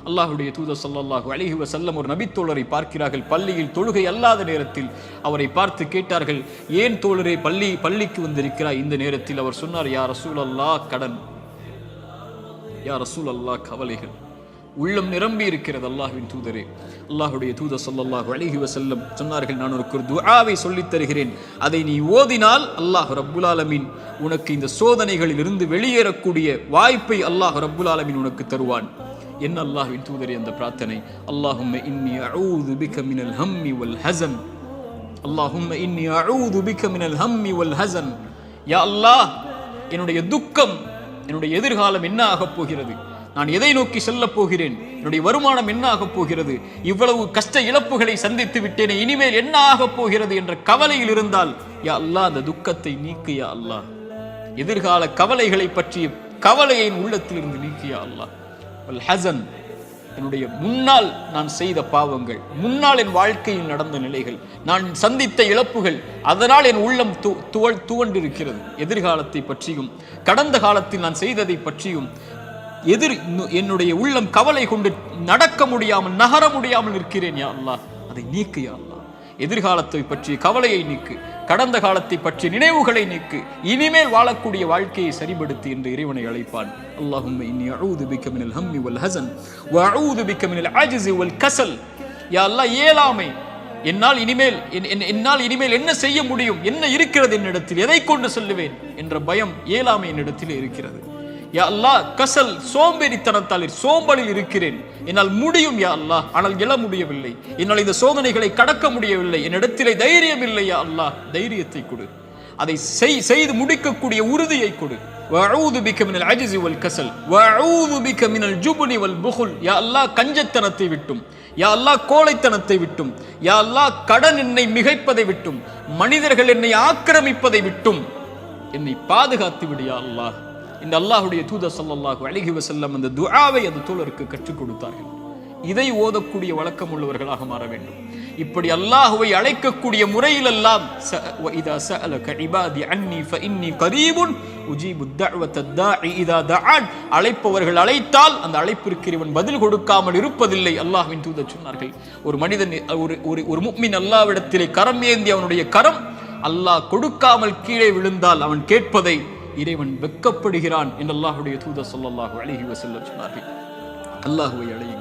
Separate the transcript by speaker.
Speaker 1: அல்லாஹ்வுடைய தூதர் ஸல்லல்லாஹு அலைஹி வஸல்லம் ஒரு நபித்தோழரை பார்க்கிறார்கள். பள்ளியில் தொழுகை அல்லாத நேரத்தில் அவரை பார்த்து கேட்டார்கள், ஏன் தோழரே பள்ளிக்கு வந்திருக்கிறாய் இந்த நேரத்தில்? அவர் சொன்னார், யா ரசூலல்லாஹ், கடன், யா ரசூலல்லாஹ், கவலைகள். உள்ளம் நிரம்பி இருக்கிறது அல்லாஹ்வின் தூதரே. அல்லாஹ்வுடைய தூதர் ஸல்லல்லாஹு அலைஹி வஸல்லம் சொன்னார்கள், நான் உனக்கு ஒரு துஆவை சொல்லித் தருகிறேன், அதை நீ ஓதினால் அல்லாஹ் ரப்புல் ஆலமீன் உனக்கு இந்த சோதனைகளில் இருந்து வெளியேறக்கூடிய வாய்ப்பை அல்லாஹ் ரப்புல் ஆலமீன் உனக்கு தருவான். என்ன அல்லாஹ்வின் தூதரே அந்த பிரார்த்தனை? அல்லாஹும்ம இன்னி அஊது பிக மினல் ஹம்மி வல் ஹஸன், அல்லாஹும்ம இன்னி அஊது பிக மினல் ஹம்மி வல் ஹஸன். யா அல்லாஹ், என்னுடைய துக்கம், என்னுடைய எதிர்காலம் என்ன ஆகப் போகிறது, நான் எதை நோக்கி செல்ல போகிறேன், என்னுடைய வருமானம் என்ன ஆகப் போகிறது, இவ்வளவு கஷ்ட இழப்புகளை சந்தித்து விட்டேனே, இனிமேல் என்ன ஆகப் போகிறது என்ற கவலையில் இருந்தால் யா அல்லாஹ் அந்த துக்கத்தை நீக்கு யா அல்லாஹ். எதிர்கால கவலைகளை பற்றிய கவலையை உள்ளத்தில் இருந்து நீக்கு யா அல்லாஹ். வல் ஹஸன், என்னுடைய முன்னால் நான் செய்த பாவங்கள், முன்னால் என் வாழ்க்கையில் நடந்த நிலைகள், நான் சந்தித்த இழப்புகள், அதனால் என் உள்ளம் துவண்டிருக்கிறது. எதிர்காலத்தை பற்றியும் கடந்த காலத்தில் நான் செய்ததை பற்றியும் என்னுடைய உள்ளம் கவலை கொண்டு நடக்க முடியாமல், நகர முடியாமல் இருக்கிறேன் யா அல்லாஹ். அதை நீக்கு யா அல்லாஹ். எதிர்காலத்தை பற்றிய கவலையை நீக்கு, கடந்த காலத்தை பற்றிய நினைவுகளை நீக்கு, இனிமேல் வாழக்கூடிய வாழ்க்கையை சரிபடுத்தி என்று இறைவனை அழைப்பான். அல்லாஹும்ம இன்னி அஊது பிக மினல் ஹம்மி வல் ஹஸன் வ அஊது பிக மினல் அஜ்ஸி வல் கஸல். யா அல்லாஹ், இயலாமை, என்னால் இனிமேல் என்ன செய்ய முடியும், என்ன இருக்கிறது என்னிடத்தில், எதை கொண்டு செல்லுவேன் என்ற பயம், இயலாமை என்னிடத்தில் இருக்கிறது. யா அல்லாஹ், கசல், சோம்பேறித்தனத்தால் சோம்பலில் இருக்கிறேன், என்னால் முடியும் யா அல்லாஹ், ஆனால் எழ முடியவில்லை, என்னால் இந்த சோதனைகளை கடக்க முடியவில்லை, என்னிடத்திலே தைரியம் இல்லை யா அல்லாஹ், தைரியத்தை கொடு, அதை செய்து முடிக்கக்கூடிய உறுதியை கொடு. வஅஊது பிக மினல் அஜ்ஸி வல் கஸல் வஅஊது பிக மினல் ஜுப்னி வல் புகுல். யா அல்லாஹ், கஞ்சத்தனத்தை விட்டும், யா அல்லாஹ் கோழைத்தனத்தை விட்டும், யா அல்லாஹ் கடன் என்னை மிகைப்பதை விட்டும், மனிதர்கள் என்னை ஆக்கிரமிப்பதை விட்டும் என்னை பாதுகாத்து விடு யா அல்லாஹ். இந்த அல்லாஹ்வுடைய தூதர் ஸல்லல்லாஹு அலைஹி வஸல்லம் அந்த துஆவை அந்த தோழருக்கு கற்றுக் கொடுத்தார்கள். இதை ஓதக்கூடிய வழக்கம் உள்ளவர்களாக மாற வேண்டும். இப்படி அல்லாஹ்வை அழைக்கக்கூடிய முறையிலெல்லாம் இதா சஅலக இபாதி அன்னி ஃபஇன்னி கரீபுன் உஜீபு தஅவத்தத் தாஇ இதா தஆன். அழைப்பவர்கள் அழைத்தால் அந்த அழைப்பிற்கு இவன் பதில் கொடுக்காமல் இருப்பதில்லை. அல்லாஹ்வின் தூதர் சொன்னார்கள், ஒரு மனிதன், ஒரு முஃமின் அல்லாஹ்விடத்திலே கரம் ஏந்தி அவனுடைய கரம் அல்லாஹ் கொடுக்காமல் கீழே விழுந்தால் அவன் கேட்பதை இறைவன் வெட்கப்படுகிறான் என்று அல்லாஹ்வுடைய தூதர் ஸல்லல்லாஹு அலைஹி வஸல்லம் சொன்னார்கள். அல்லாஹ்வை அழையுங்கள்.